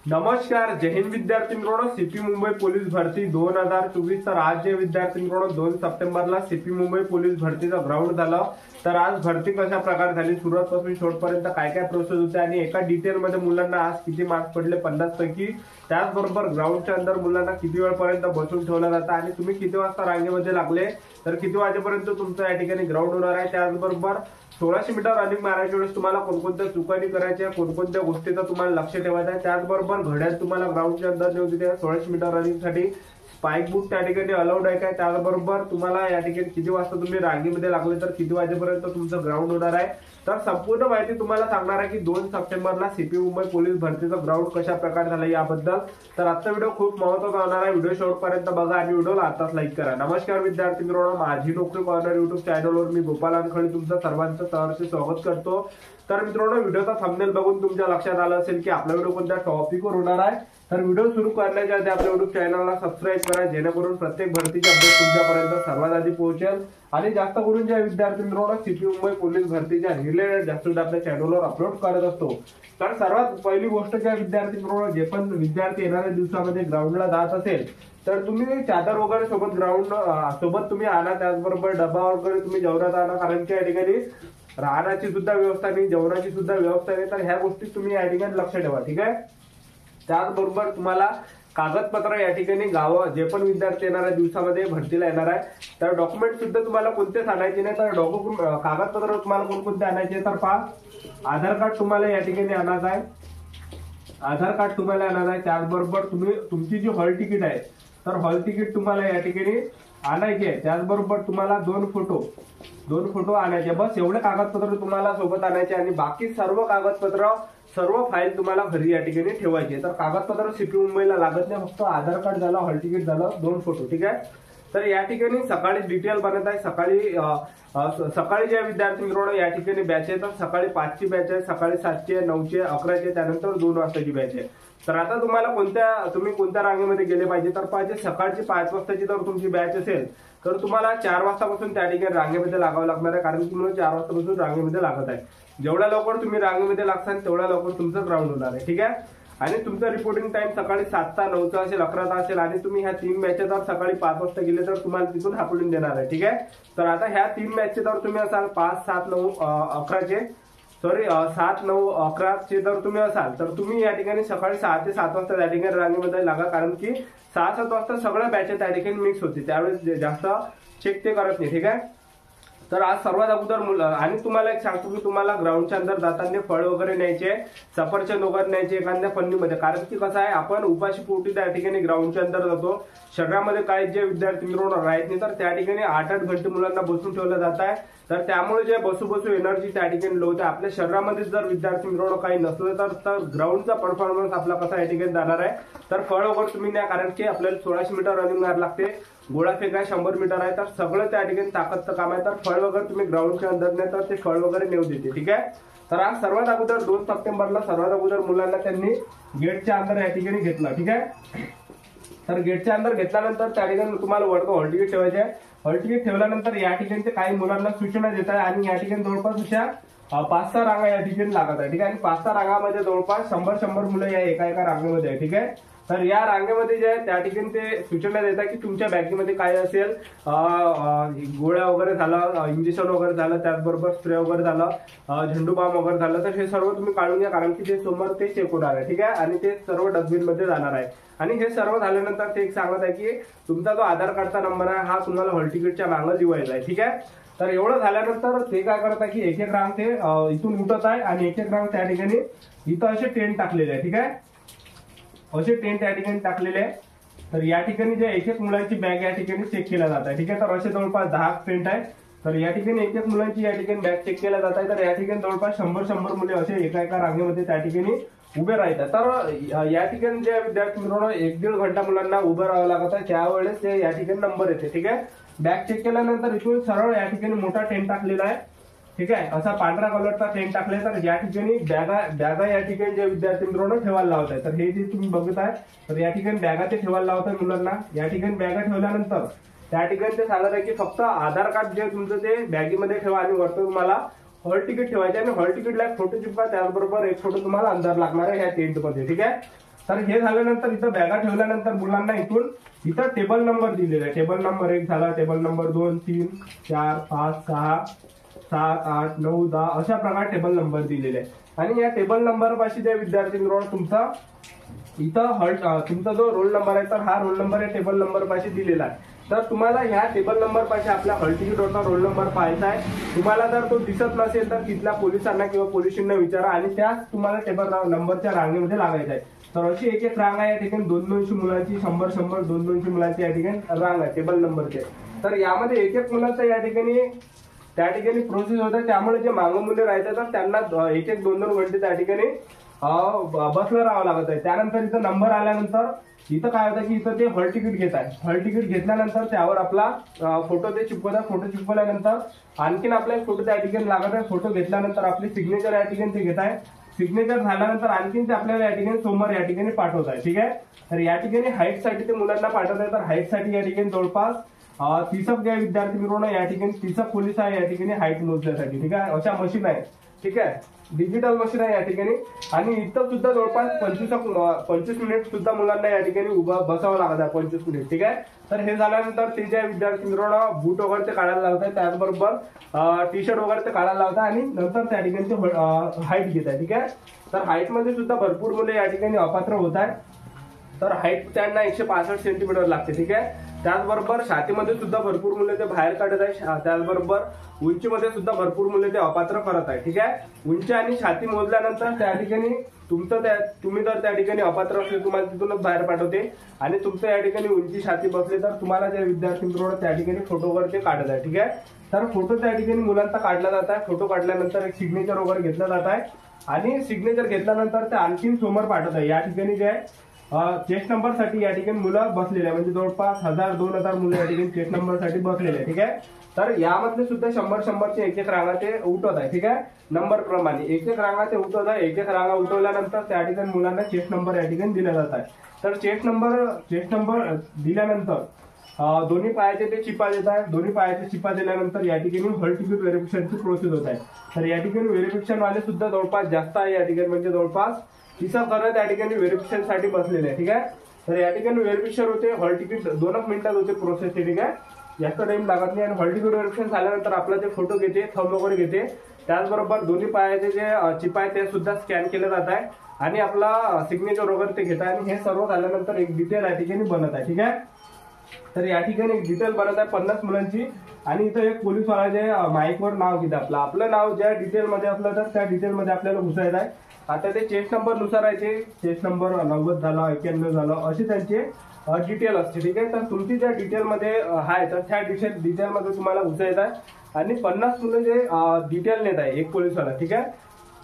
नमस्कार, जय हिंद विद्यार्थी मित्रांनो. सीपी मुंबई पोलीस भरती 2024. तर आज जे विद्यार्थी मित्रांनो 2 सप्टेंबरला सीपी मुंबई पोलीस भरतीचा ग्राउंड झाला. तर आज भरती कशा प्रकारे झाली, सुरुवातपासून शेवटपर्यंत काय काय प्रोसेस होते आणि एका डिटेलमध्ये मुलांना आज किती मार्क्स पडले 50 पैकी, त्याचबरोबर ग्राउंडच्या अंदर मुलांना किती वेळपर्यंत बसून ठेवलं जातं आणि तुम्ही किती वाजता रांगेमध्ये लागले तर किती वाजेपर्यंत तुमचं या ठिकाणी ग्राउंड होणार आहे. त्याचबरोबर 1600 मीटर रनिंग मारायच्या वेळेस तुम्हाला कोणकोणत्या चुकानी करायच्या, कोणकोणत्या गोष्टीचं तुम्हाला लक्ष ठेवायचं आहे. त्याचबरोबर घड्याळ तुम्हाला ग्राउंडच्या अंदर नेऊ देते 1600 मीटर रनिंगसाठी. स्पाइक बूट त्या ठिकाणी अलाउड आहे काय, त्याचबरोबर तुम्हाला या ठिकाणी किती वाजता तुम्ही रांगेमध्ये लागले तर किती वाजेपर्यंत तुमचं ग्राउंड होणार आहे. तर संपूर्ण माहिती तुम्हाला सांगणार आहे की 2 सप्टेंबरला सीपी मुंबई पोलीस भरतीचा ग्राउंड कशा प्रकारे झाला याबद्दल. तर आजचा व्हिडिओ खूप महत्त्वाचा होणार आहे. व्हिडिओ शेवटपर्यंत बघा आणि व्हिडिओला आताच लाईक करा. नमस्कार विद्यार्थी मित्रांनो, माझी नोकरी कॉर्नर युट्यूब चॅनलवर मी गोपाल अनखळे तुमचं सर्वांचं सहर्ष स्वागत करतो. तर मित्रांनो, व्हिडिओचा थंबनेल बघून तुमच्या लक्षात आलं असेल की आपला व्हिडिओ कोणत्या टॉपिकवर होणार आहे. तर व्हिडिओ सुरू करण्याच्या आधी आपल्या युट्यूब चॅनलला सबस्क्राईब करा, जेणेकरून प्रत्येक भरतीचे अपडेट तुमच्यापर्यंत सर्वात आधी पोहोचेल. आणि जास्त करून ज्या विद्यार्थी मित्रांनो सीपी मुंबई पोलीस भरतीच्या रिलेटेड जास्त आपल्या चॅनलवर अपलोड करत असतो. तर सर्वात पहिली गोष्ट ज्या विद्यार्थी मित्रांनो जे पण विद्यार्थी येणाऱ्या दिवसामध्ये ग्राउंडला जात असेल तर तुम्ही चादर वगैरे सोबत ग्राउंड सोबत तुम्ही आणा. त्याचबरोबर डबा वगैरे तुम्ही जेवणात आणा, कारण की या ठिकाणी राहण्याची सुद्धा व्यवस्था नाही, जेवणाची सुद्धा व्यवस्था नाही. तर ह्या गोष्टी तुम्ही या ठिकाणी लक्ष ठेवा, ठीक आहे. त्याचबरोबर तुम्हाला कागदपत्र या ठिकाणी गावं जे पण विद्यार्थी येणाऱ्या दिवसामध्ये भरतीला येणार आहे तर डॉक्युमेंट सुद्धा तुम्हाला कोणतेच आणायचे नाही. तर कागदपत्र तुम्हाला कोणकोणते आणायचे तर पहा, आधार कार्ड तुम्हाला या ठिकाणी आणायचं आहे. आधार कार्ड तुम्हाला आणायचं आहे. त्याचबरोबर तुमची जी हॉल तिकीट आहे तर हॉल तिकीट तुम्हाला या ठिकाणी आणायचे आहे. त्याचबरोबर तुम्हाला दोन फोटो आणायचे. बस एवढे कागदपत्र तुम्हाला सोबत आणायचे आणि बाकी सर्व कागदपत्र सर्व फाईल तुम्हाला घरी या ठिकाणी ठेवायची. तर कागदपत्र सीपी मुंबईला लागत नाही, फक्त आधार कार्ड झालं, हॉल तिकीट झालं, 2 फोटो, ठीक आहे. तर या ठिकाणी सकाळी डिटेल बनत आहे. सकाळी ज्या विद्यार्थी मित्रांनो या ठिकाणी बॅच आहे तर सकाळी 5ची बॅच आहे, सकाळी 7ची, 9ची, 11ची, त्यानंतर 2 वाजताची बॅच आहे. तर आता तुम्हाला तुम्ही कोणत्या रांगेमध्ये गेले पाहिजे तर पाहिजे सकाळची 5 वाजताची जर तुमची बॅच असेल तर तुम्हाला 4 वाजतापासून त्या ठिकाणी रांगेमध्ये लागावं लागणार आहे, कारण की तुम्हाला 4 वाजतापासून रांगेमध्ये लागत आहे. जेवढ्या लवकर तुम्ही रांगेमध्ये लागसाल तेवढ्या लवकर तुमचं ग्राउंड होणार आहे, ठीक आहे. आणि तुमचं रिपोर्टिंग टाइम सकाळी 7चा, 9चा असेल, 11चा असेल आणि तुम्ही ह्या 3 मॅचेस जर सकाळी 5 वाजता गेले तर तुम्हाला तिथून हाकलून देणार आहे, ठीक आहे. तर आता ह्या 3 मॅचचे जर तुम्ही असाल 5, 7, 9, 11चे 7, 9, 11चे जर तुम्ही असाल तर तुम्ही या ठिकाणी सकाळी 6 ते 7 वाजता त्या ठिकाणी रांगेमध्ये लागा, कारण की 6-7 वाजता सगळ्या बॅचेस त्या ठिकाणी मिक्स होते, त्यावेळेस जास्त चेक ते करत नाही, ठीक आहे. तर आज सर्वात अगोदर आणि तुम्हाला एक सांगतो की तुम्हाला ग्राउंडच्या अंदर जाताना फळ वगैरे न्यायचे, सफरचंद वगैरे न्यायचे एखाद्या पन्नीमध्ये, कारण की कसं आहे आपण उपाशी पोटी त्या ठिकाणी ग्राउंडच्या अंदर जातो. शरीरामध्ये काही जे विद्यार्थी मित्रांनो राहत नाही तर त्या ठिकाणी 8-8 घंटे मुलांना बसून ठेवलं जात आहे. तर त्यामुळे जे बसू एनर्जी त्या ठिकाणी लो होते. आपल्या शरीरामध्ये जर विद्यार्थी मित्रांनो काही नसलं तर ग्राउंडचा परफॉर्मन्स आपला कसा या ठिकाणी जाणार आहे. तर फळ वगैरे तुम्ही न्या, कारण की आपल्याला 1600 मीटर रनिंग मारायला लागते, गोळा फेक आहे 100 मीटर आहे, तर सगळं त्या ठिकाणी ताकदचं काम आहे. तर फळ वगैरे तुम्ही ग्राउंडच्या अंदर नाही तर ते फळ वगैरे नेऊ देते, ठीक आहे. तर आज सर्वात अगोदर 2 सप्टेंबरला सर्वात अगोदर मुलांना त्यांनी गेटच्या अंदर या ठिकाणी घेतलं, ठीक आहे. तर गेटच्या अंदर घेतल्यानंतर त्या ठिकाणी तुम्हाला वरती हॉल तिकीट ठेवायचे आहे. हॉल तिकीट ठेवल्यानंतर या ठिकाणी ते काही मुलांना सूचना देत आहे आणि या ठिकाणी जवळपास अशा 5-6 रांगा या ठिकाणी लागत आहे, ठीक आहे. आणि 5-6 रांगामध्ये जवळपास 100 मुलं या एका रांगेमध्ये आहे, ठीक आहे. तर या रांगेमध्ये जे आहे त्या ठिकाणी ते सूचना देतात की तुमच्या बॅगेमध्ये काय असेल, गोळ्या वगैरे झालं, इंजेक्शन वगैरे झालं, त्याचबरोबर स्प्रे वगैरे झालं, झेंडू बाम वगैरे झालं, तर हे सर्व तुम्ही काढून घ्या, कारण की ते समोर ते चेक होणार आहे, ठीक आहे. आणि ते सर्व डस्टबिन मध्ये जाणार आहे. आणि हे सर्व झाल्यानंतर ते एक सांगत आहे की तुमचा जो आधार कार्डचा नंबर आहे हा तुम्हाला हॉल तिकीटच्या मागं लिवायचा आहे, ठीक आहे. तर एवढं झाल्यानंतर ते काय करत आहे की एक रांग ते इथून उठत आहे आणि एक रांग त्या ठिकाणी इथं असे टेंट टाकलेले आहे, ठीक आहे. असे टेंट या ठिकाणी टाकलेले आहे. तर या ठिकाणी जे एक मुलांची बॅग या ठिकाणी चेक केल्या जात आहे, ठीक आहे. तर असे जवळपास 10 टेंट आहे. तर या ठिकाणी एक मुलांची या ठिकाणी बॅग चेक केल्या जात आहे. तर या ठिकाणी जवळपास 100 मुले असे एका रांगेमध्ये त्या ठिकाणी उभे राहतात. तर या ठिकाणी जे विद्यार्थी मित्रांनो 1-1.5 घंटा मुलांना उभं राहावं लागत आहे, त्यावेळेस ते या ठिकाणी नंबर येते, ठीक आहे. बॅग चेक केल्यानंतर इथून सरळ या ठिकाणी मोठा टेंट टाकलेला आहे, ठीक आहे. असा पांढरा कलरचा टेंट टाकलाय. तर या ठिकाणी बॅगा या ठिकाणी जे विद्यार्थी मित्रांनो ठेवायला लावत आहे. तर हे जे तुम्ही बघत आहे तर या ठिकाणी बॅगा ते ठेवायला लावत आहे मुलांना. या ठिकाणी बॅगा ठेवल्यानंतर त्या ठिकाणी ते सांगत आहे की फक्त आधार कार्ड जे तुमचं ते बॅगेमध्ये ठेवा आणि वरती तुम्हाला हॉल तिकीट ठेवायचे आणि हॉल तिकीटला एक फोटो चिपका, त्याचबरोबर एक फोटो तुम्हाला अंदर लागणार आहे ह्या टेंट मध्ये, ठीक आहे. तर हे झाल्यानंतर इथं बॅगा ठेवल्यानंतर मुलांना इथं टेबल नंबर दिलेला आहे. टेबल नंबर 1 झाला, टेबल नंबर 2, 3, 4, 5, 6, 7, 8, 9, 10 अशा प्रकारे टेबल नंबर दिलेले आहे. आणि या टेबल नंबर पाशी त्या विद्यार्थी मित्रांनो तुमचा तुमचा जो रोल नंबर आहे तर हा रोल नंबर या टेबल नंबर पाशी दिलेला आहे. तर तुम्हाला ह्या टेबल नंबर पाशी आपल्या हॉल तिकीटवरचा रोल नंबर पाहायचा आहे. तुम्हाला जर तो दिसत नसेल तर तिथल्या पोलिसांना किंवा पोलिसांना विचारा आणि त्याच तुम्हाला टेबल नंबरच्या रांगेमध्ये लागायचा आहे. तर अशी एक एक रांग आहे या ठिकाणी 200 मुलांची, 100 200 मुलांची या ठिकाणी रांग आहे टेबल नंबरचे. तर यामध्ये एक एक मुलांचं या ठिकाणी प्रोसेस होत आहे. त्यामुळे जे मागं मुले राहतात तर त्यांना एक 2 घंटे त्या ठिकाणी बसला राहावं लागत आहे. त्यानंतर इथं नंबर आल्यानंतर इथं काय होतं की इथं ते हॉल तिकीट घेत आहे. हॉल तिकीट घेतल्यानंतर त्यावर आपला फोटो ते चिपकवतात. फोटो चिपकवल्यानंतर आणखीन आपल्याला फोटो त्या ठिकाणी लागत आहे. फोटो घेतल्यानंतर आपली सिग्नेचर या ठिकाणी ते घेत आहे. सिग्नेचर झाल्यानंतर आणखीन ते आपल्याला या ठिकाणी सोमवार या ठिकाणी पाठवत आहे. ठीक आहे. तर या ठिकाणी हाईट साठी ते मुलांना पाठवत आहे. तर हाईट साठी या ठिकाणी जवळपास 30 ज्या विद्यार्थी मिळवणं या ठिकाणी 30 पोलीस आहे या ठिकाणी हाईट मोजण्यासाठी. ठीक आहे. अशा मशीन आहे. ठीक आहे. डिजिटल मशीन आहे या ठिकाणी. आणि इथं सुद्धा जवळपास 25 मिनिट सुद्धा मुलांना या ठिकाणी बसावं लागत आहे. 25 मिनिट. ठीक आहे. तर हे झाल्यानंतर ते ज्या विद्यार्थी मित्रांनो बूट वगैरे ते काढायला लावतात, त्याचबरोबर टी शर्ट वगैरे ते काढायला लावतात आणि नंतर त्या ठिकाणी ते हाईट घेत आहे. ठीक आहे. तर हाईट मध्ये सुद्धा भरपूर मुले या ठिकाणी अपात्र होत आहे. तर हाईट त्यांना 165 सेंटीमीटर लागते. ठीक आहे. त्याचबरोबर छातीमध्ये सुद्धा भरपूर मुले ते बाहेर काढत आहे. त्याचबरोबर उंचीमध्ये सुद्धा भरपूर मुले ते अपात्र करत आहे. ठीक आहे. उंची आणि छाती मोजल्यानंतर त्या ठिकाणी तुम्ही जर त्या ठिकाणी अपात्र असले तुम्हाला तिथूनच बाहेर पाठवते आणि तुमचं या ठिकाणी उंची छाती बसले तर तुम्हाला त्या विद्यार्थी मित्रांनो त्या ठिकाणी फोटो वगैरे ते काढत आहे. ठीक आहे. तर फोटो त्या ठिकाणी मुलांचा काढला जात आहे. फोटो काढल्यानंतर एक सिग्नेचर वगैरे घेतलं जात आहे आणि सिग्नेचर घेतल्यानंतर ते आणखीन समोर पाठवत आहे. या ठिकाणी जे आहे चेस्ट नंबर साठी या ठिकाणी मुलं बसलेले आहे. म्हणजे जवळपास 1000-2000 मुलं या ठिकाणी चेस्ट नंबर साठी बसलेले आहे. ठीक आहे. तर यामधले सुद्धा 100-100चे एक रांगा ते उठवत आहे. ठीक आहे. नंबर प्रमाणे एक रांगा ते उठवत आहे. एक रांगा उठवल्यानंतर त्या ठिकाणी मुलांना चेस्ट नंबर या ठिकाणी दिला जात आहे. तर चेस्ट नंबर दिल्यानंतर दोन्ही पायाचे ते चिपा देत आहे. दोन्ही पायाचे चिपा दिल्यानंतर या ठिकाणी हॉल तिकीट व्हेरिफिकेशनची प्रोसेस होत आहे. तर या ठिकाणी व्हेरिफिकेशन वाले सुद्धा जवळपास जास्त आहे. या ठिकाणी म्हणजे जवळपास 30 त्या ठिकाणी व्हेरिफिकेशन साठी बसलेले आहे. ठीक आहे. तर या ठिकाणी व्हेरिफिकेशन होते. हॉल तिकीट 2 मिनिटात होते प्रोसेस. ठीक आहे. जास्त टाइम लागत नाही. आणि हॉल तिकीट व्हेरिफिकेशन झाल्यानंतर आपला ते फोटो घेते, थंब वगैरे घेते. त्याचबरोबर दोन्ही पायाचे जे चिप आहे ते सुद्धा स्कॅन केले जात आहे आणि आपला सिग्नेचर वगैरे ते घेत आहे. आणि हे सर्व झाल्यानंतर एक डिटेल या ठिकाणी बनत आहे. ठीक आहे. तर या ठिकाणी एक डिटेल बनत आहे 50 मुलांची. आणि इथं एक पोलीसवाला जे माईकवर नाव घेतं आपलं नाव ज्या डिटेलमध्ये असलं तर त्या डिटेलमध्ये आपल्याला घुसायचं आहे. आता ते चेस्ट नंबर नुसार आहे. ते चेस्ट नंबर 90 झाला, 91 झालं असे त्यांचे डिटेल असते. ठीक आहे. तर तुमची ज्या डिटेलमध्ये आहे तर त्या डिटेलमध्ये तुम्हाला घुसायचं आहे. आणि 50 मुलं जे डिटेल नेत आहे एक पोलीसवाला. ठीक आहे.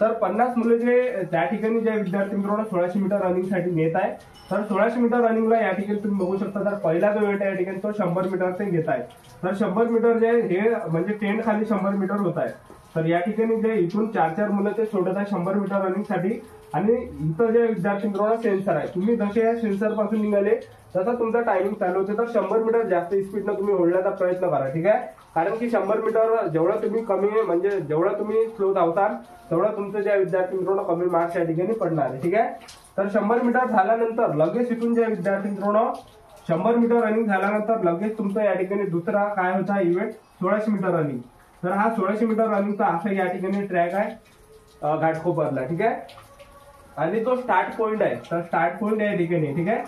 तर 50 मुलं जे त्या ठिकाणी ज्या विद्यार्थी मित्रांनो 1600 मीटर रनिंगसाठी नेत आहे. तर 1600 मीटर रनिंगला या ठिकाणी तुम्ही बघू शकता. तर पहिला जो वेट आहे या ठिकाणी तो 100 मीटरचे घेत आहे. तर 100 मीटर जे हे म्हणजे टेंट खाली 100 मीटर होत आहे. तर या ठिकाणी जे इथून 4 मुलं ते सोडत आहे 100 मीटर रनिंगसाठी. आणि इथं जे विद्यार्थी मित्रांनो सेन्सर आहे. तुम्ही जसे या सेन्सर पासून निघाले तसा तुमचा टायमिंग चालू होते. तर 100 मीटर जास्त स्पीडनं तुम्ही ओढण्याचा प्रयत्न करा. ठीक आहे. कारण की 100 मीटर जेवढं तुम्ही कमी म्हणजे जेवढं तुम्ही स्लो धावताल तेवढं तुमचं ज्या विद्यार्थी मित्रांनो कमी मार्क्स या ठिकाणी पडणार आहे. ठीक आहे. तर 100 मीटर झाल्यानंतर लगेच इथून ज्या विद्यार्थी मित्रांनो 100 मीटर रनिंग झाल्यानंतर लगेच तुमचं या ठिकाणी दुसरा काय होता इव्हेंट 1600 मीटर रनिंग. तर हा 1600 मीटर रनिंगचा असा या ठिकाणी ट्रॅक आहे घाटकोपरला. ठीक आहे. आणि तो स्टार्ट पॉइंट आहे. तर स्टार्ट पॉइंट या ठिकाणी. ठीक आहे.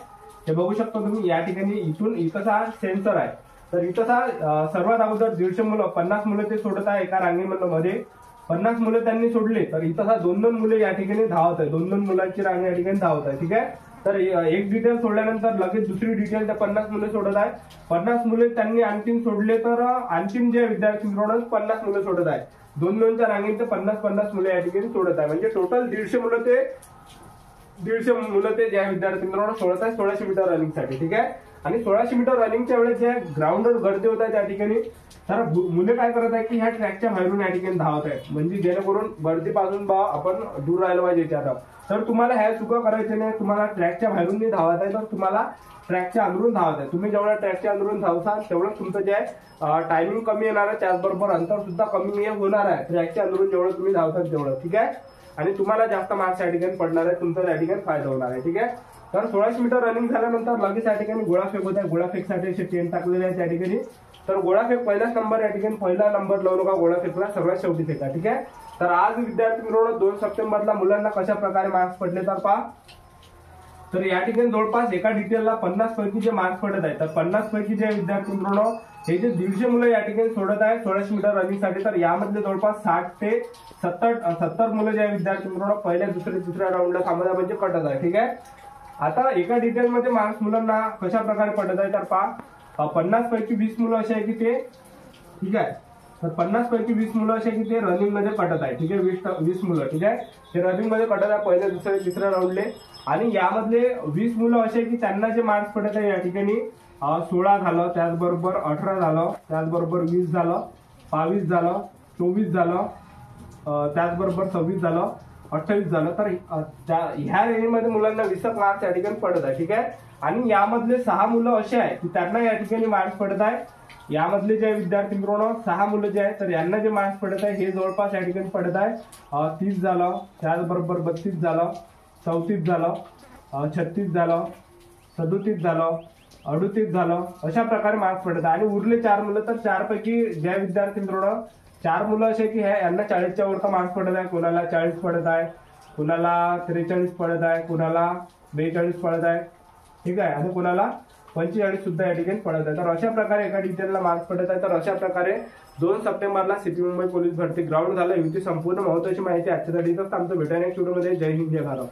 हे बघू शकता तुम्ही या ठिकाणी इथं हा सेन्सर आहे. तर इथं सर्वात अगोदर 150 मुलं 50 मुलं ते सोडत आहे एका रांगेमध्ये. 50 मुलं त्यांनी सोडले तर इथं 2-2 मुले या ठिकाणी धावत आहे. 2-2 मुलांची रांग या ठिकाणी धावत आहे. ठीक आहे. तर एक डिटेल सोडल्यानंतर लगेच दुसरी डिटेल त्या 50 मुले सोडत आहे. 50 मुले त्यांनी आणखीन सोडले तर आणखीन जे विद्यार्थी मित्रांनो 50 मुलं सोडत आहे. 2-2च्या रांगेत 50-50 मुलं या ठिकाणी सोडत आहे. म्हणजे टोटल 150 मुलं ते ज्या विद्यार्थी मित्रांनो सोडत आहे 1600 मीटर रनिंगसाठी. ठीक आहे. आणि 1600 मीटर रनिंगच्या वेळेस ज्या ग्राउंडवर गर्दी होत आहे त्या ठिकाणी तर मुले काय करत आहे की ह्या ट्रॅकच्या बाहेरून या ठिकाणी धावत आहेत. म्हणजे जेणेकरून गर्दीपासून आपण दूर राहिलं पाहिजे त्यात. तर तुम्हाला ह्या चुका करायच्या नाही. तुम्हाला ट्रॅकच्या बाहेरून नाही धावत आहे तर तुम्हाला ट्रॅकच्या अंदरून धावत आहे. तुम्ही जेवढ्या ट्रॅकच्या अंदरून धावसाल तेवढं तुमचं जे आहे टायमिंग कमी येणार आहे. त्याचबरोबर अंतर सुद्धा कमी होणार आहे ट्रॅकच्या अंदरून जेवढं तुम्ही धावतात तेवढं. ठीक आहे. आणि तुम्हाला जास्त मार्क्स या ठिकाणी पडणार आहे. तुमचा या ठिकाणी फायदा होणार आहे. ठीक आहे. तर 1600 मीटर रनिंग झाल्यानंतर लगेच या ठिकाणी गोळाफेक होत आहे. गोळाफेकसाठी असे 10 टाकलेले आहेत त्या ठिकाणी. तर गोळाफेक पहिलाच नंबर या ठिकाणी, पहिला नंबर लावू नका गोळाफेकला, सर्वात शेवटी फेका. ठीक आहे. तर आज विद्यार्थी मित्रांनो 2 सप्टेंबरला मुलांना कशा प्रकारे मार्क्स पडले तर पहा. तर या ठिकाणी जवळपास एका डिटेलला 50 पैकी जे मार्क्स पडत आहेत, तर 50 पैकी जे विद्यार्थी मित्रांनो हे जे 150 मुलं या ठिकाणी सोडत आहेत 1600 मीटर रनिंगसाठी, तर यामधले जवळपास 60 ते 70 मुलं जे विद्यार्थी मित्रांनो पहिल्या दुसऱ्या राऊंडला थांबत आहे, म्हणजे कटत आहे. ठीक आहे. आता एका डिटेलमध्ये मार्क्स मुलांना कशा प्रकारे पडत आहे तर पहा. 50 पैकी 20 मुलं असे आहे की ते, ठीक आहे, तर 50 पैकी 20 मुलं असे की ते रनिंग मध्ये कटत आहे. ठीक आहे. 20 मुलं, ठीक आहे, ते रनिंग मध्ये कटत आहे पहिल्या तिसऱ्या राऊंडले. आणि यामधले 20 मुलं असे की त्यांना जे मार्क्स पडत आहे या ठिकाणी 16 झालं, त्याचबरोबर 18 झालं, त्याचबरोबर 20 झालं, 22 झालं, 24 झालं, त्याचबरोबर 26 झालं, 28 झालं. तर ह्या रेंजमध्ये मुलांना 20 मार्क्स या ठिकाणी पडत आहे. ठीक आहे. आणि यामधले 6 मुलं असे आहेत की त्यांना या ठिकाणी मार्क्स पडत आहे. यामधले जे विद्यार्थी मित्रांनो 6 मुलं जे आहेत तर यांना जे मार्क्स पडत आहे हे जवळपास या ठिकाणी पडत आहे 30 झालं, त्याचबरोबर 32 झालं, 34 झालं, 36 झालं, 37 झालं, 38 झालं, अशा प्रकारे मार्क्स पडत आहे. आणि उरले 4 मुलं, तर 4 पैकी ज्या विद्यार्थी मित्रांनो 4 मुलं असे की यांना 40च्या वरचा मार्क्स पडत आहे, कोणाला 40 पडत आहे, कोणाला 43 पडत आहे, कोणाला 42 पडत आहे. ठीक आहे. आणि कोणाला 45 सुद्धा या ठिकाणी पडत आहे. तर अशा प्रकारे एका डिटेलला मार्क्स पडत आहे. तर अशा प्रकारे 2 सप्टेंबरला सीपी मुंबई पोलीस भरती ग्राउंड झालं. ही संपूर्ण महत्वाची माहिती आजच्या साठी. आमचं भेटूया नेक्स्ट व्हिडिओमध्ये. जय हिंद, जय भारत.